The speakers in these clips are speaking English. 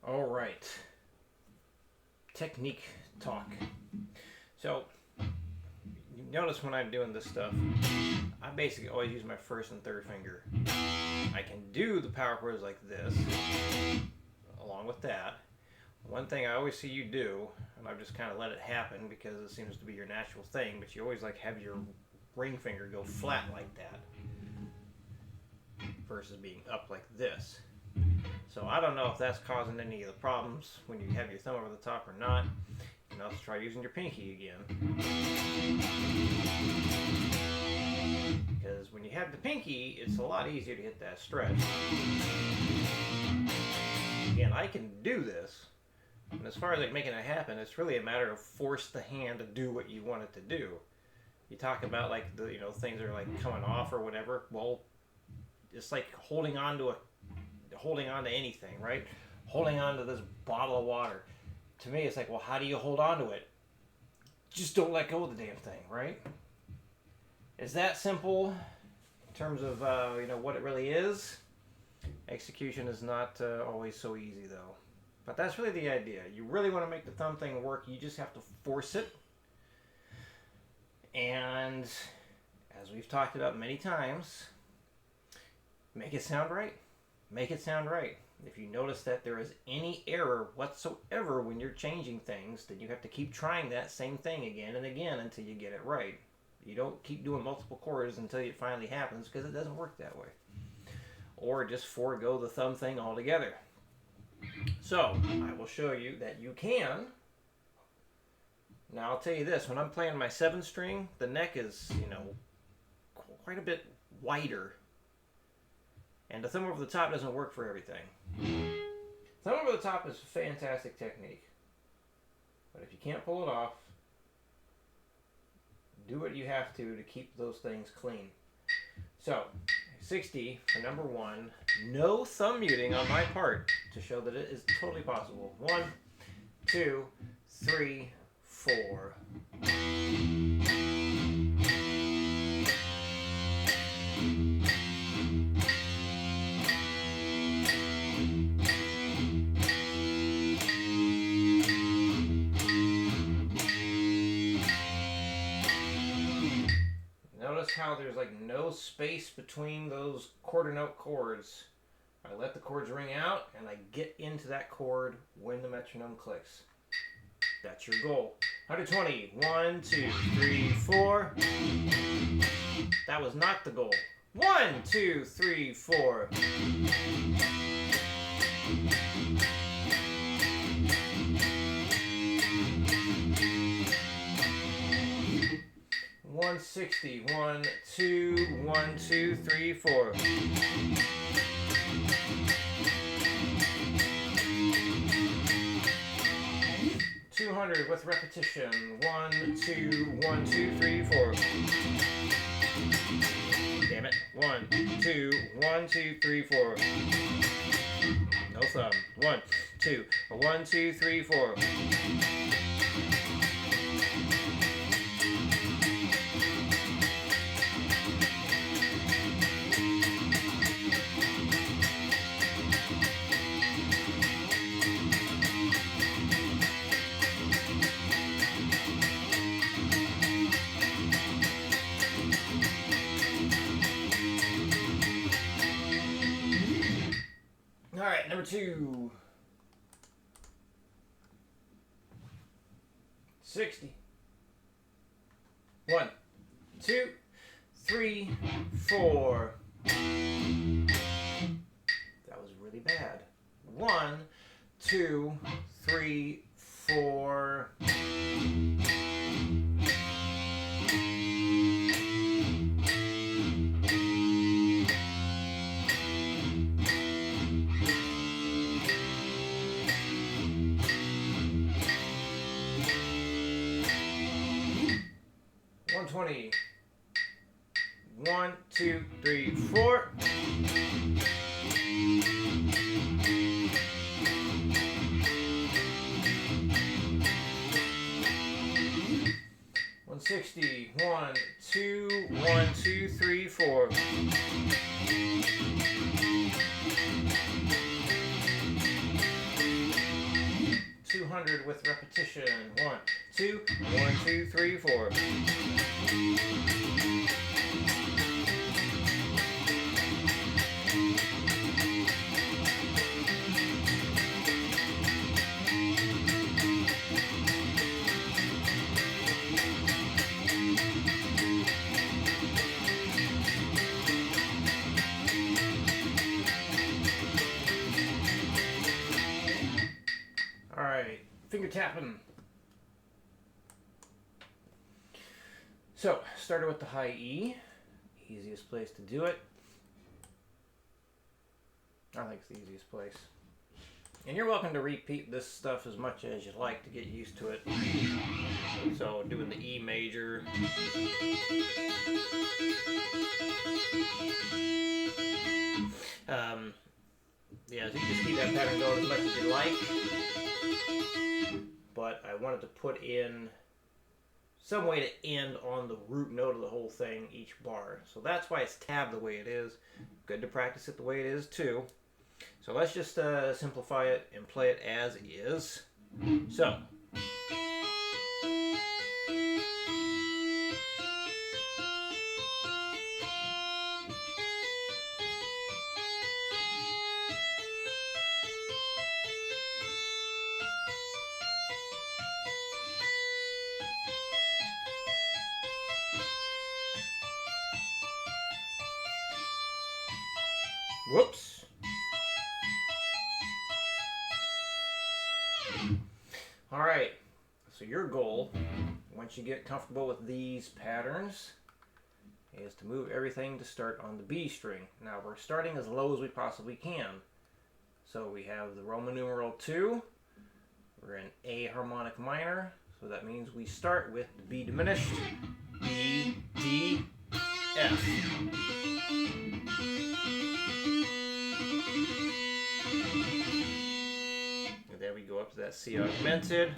All right. Technique talk. So, you notice when I'm doing this stuff, I basically always use my first and third finger. I can do the power chords like this, along with that. One thing I always see you do, and I've just kind of let it happen because it seems to be your natural thing, but you always like have your ring finger go flat like that versus being up like this. So I don't know if that's causing any of the problems when you have your thumb over the top or not. You can also try using your pinky again. Because when you have the pinky, it's a lot easier to hit that stretch. Again, I can do this. And as far as like making it happen, it's really a matter of force the hand to do what you want it to do. You talk about like the things that are like coming off or whatever. Well, it's like holding on to anything, right? Holding on to this bottle of water. To me, it's like, well, how do you hold on to it? Just don't let go of the damn thing, right? Is that simple in terms of what it really is? Execution is not always so easy, though. But that's really the idea. You really want to make the thumb thing work, you just have to force it. And as we've talked about many times, make it sound right. Make it sound right. If you notice that there is any error whatsoever when you're changing things, then you have to keep trying that same thing again and again until you get it right. You don't keep doing multiple chords until it finally happens, because it doesn't work that way. Or just forego the thumb thing altogether. So, I will show you that you can. Now, I'll tell you this. When I'm playing my 7-string, the neck is, quite a bit wider. And the thumb over the top doesn't work for everything. Thumb over the top is a fantastic technique. But if you can't pull it off, do what you have to keep those things clean. So, 60 for number 1. No thumb muting on my part to show that it is totally possible. 1, 2, 3, 4. Notice how there's like no space between those quarter note chords. I let the chords ring out and I get into that chord when the metronome clicks. That's your goal. 120. 1, 2, 3, 4. That was not the goal. 1, 2, 3, 4. 160. 1, 2, 1, 2, 3, 4. 200 with repetition. 1, 2, 1, 2, 3, 4. Damn it. 1, 2, 1, 2, 3, 4. No thumb. 1, 2, 1, 2, 3, 4. All right, number 2. 60. 1, 2, 3, 4. That was really bad. 1, 2, 3, 4. 120. 1, 2, 3, 4. 160. 1, 2, 1, 2, 3, 4. 1 with repetition. 1, 2, 1, 2, 3, 4. Alright, finger tapping. So, started with the high E. Easiest place to do it. I think it's the easiest place. And you're welcome to repeat this stuff as much as you like to get used to it. So, doing the E major. Yeah, so you can just keep that pattern going as much as you like. But I wanted to put in some way to end on the root note of the whole thing, each bar. So that's why it's tabbed the way it is. Good to practice it the way it is too. So let's just simplify it and play it as is. So. Whoops. All right. So your goal, once you get comfortable with these patterns, is to move everything to start on the B string. Now we're starting as low as we possibly can. So we have the Roman numeral 2. We're in A harmonic minor. So that means we start with the B diminished, B, D, F. And then we go up to that C augmented.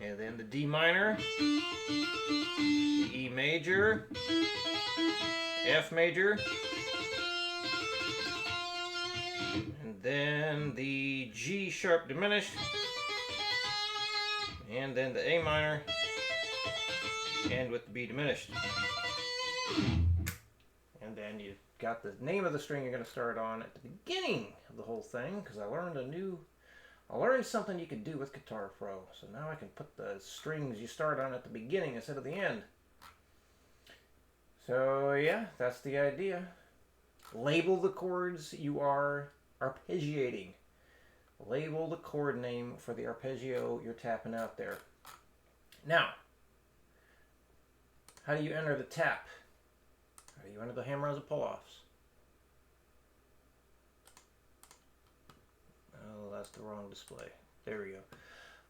And then the D minor, the E major, F major, and then the G sharp diminished, and then the A minor, and with the B diminished. And then you've got the name of the string you're going to start on at the beginning of the whole thing, because I learned something you could do with Guitar Pro. So now I can put the strings you start on at the beginning instead of the end. So yeah, that's the idea. Label the chords you are arpeggiating. Label the chord name for the arpeggio you're tapping out there. Now, how do you enter the tap? How do you enter the hammer-ons and pull-offs? Oh, that's the wrong display. There we go.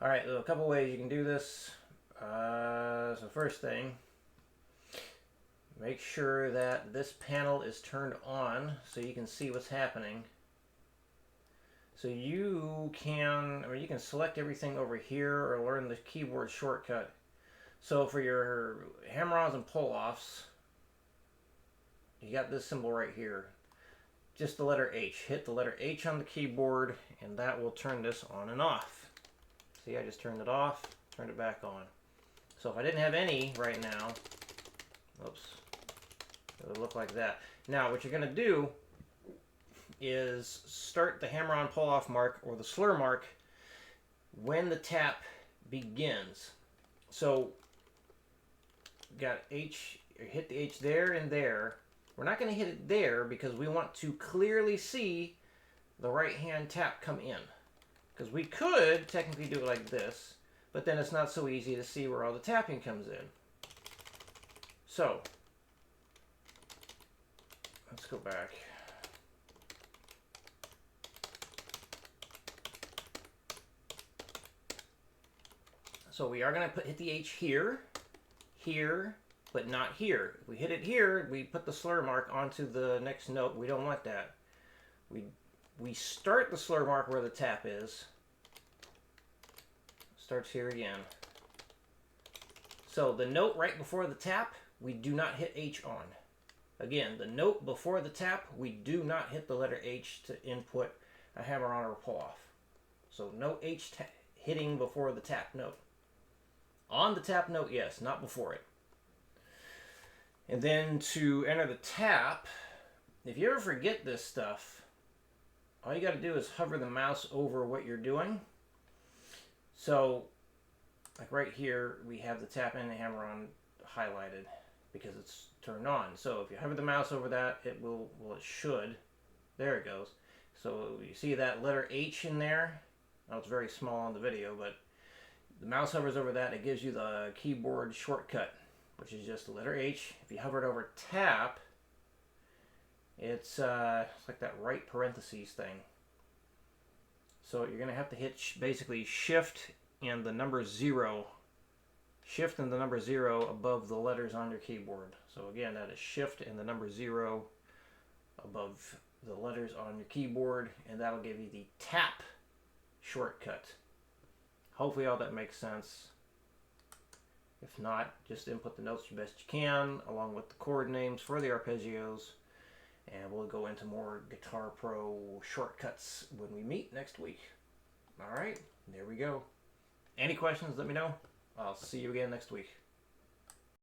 All right, so a couple ways you can do this. So first thing, make sure that this panel is turned on so you can see what's happening. So you can select everything over here or learn the keyboard shortcut. So for your hammer-ons and pull-offs, you got this symbol right here. Just the letter H. Hit the letter H on the keyboard and that will turn this on and off. See, I just turned it off, turned it back on. So if I didn't have any right now, oops, it would look like that. Now what you're going to do is start the hammer-on pull-off mark or the slur mark when the tap begins. So got H, hit the H there and there. We're not going to hit it there because we want to clearly see the right hand tap come in. Because we could technically do it like this, but then it's not so easy to see where all the tapping comes in. So, let's go back. So we are going to hit the H here, here, but not here. If we hit it here, we put the slur mark onto the next note. We don't want that. We start the slur mark where the tap is. Starts here again. So the note right before the tap, we do not hit H on. Again, the note before the tap, we do not hit the letter H to input a hammer-on or pull-off. So no H hitting before the tap note. On the tap note, yes, not before it. And then to enter the tap, if you ever forget this stuff, all you got to do is hover the mouse over what you're doing. So, like right here, we have the tap and the hammer on highlighted because it's turned on. So if you hover the mouse over that, it will, well, it should. There it goes. So you see that letter H in there? Now it's very small on the video, but the mouse hovers over that, it gives you the keyboard shortcut, which is just the letter H. If you hover it over tap, it's like that right parentheses thing. So you're going to have to hit basically shift and the number 0. Shift and the number 0 above the letters on your keyboard. So again, that is shift and the number 0 above the letters on your keyboard, and that'll give you the tap shortcut. Hopefully all that makes sense. If not, just input the notes the best you can along with the chord names for the arpeggios, and we'll go into more Guitar Pro shortcuts when we meet next week. All right, there we go. Any questions, let me know. I'll see you again next week.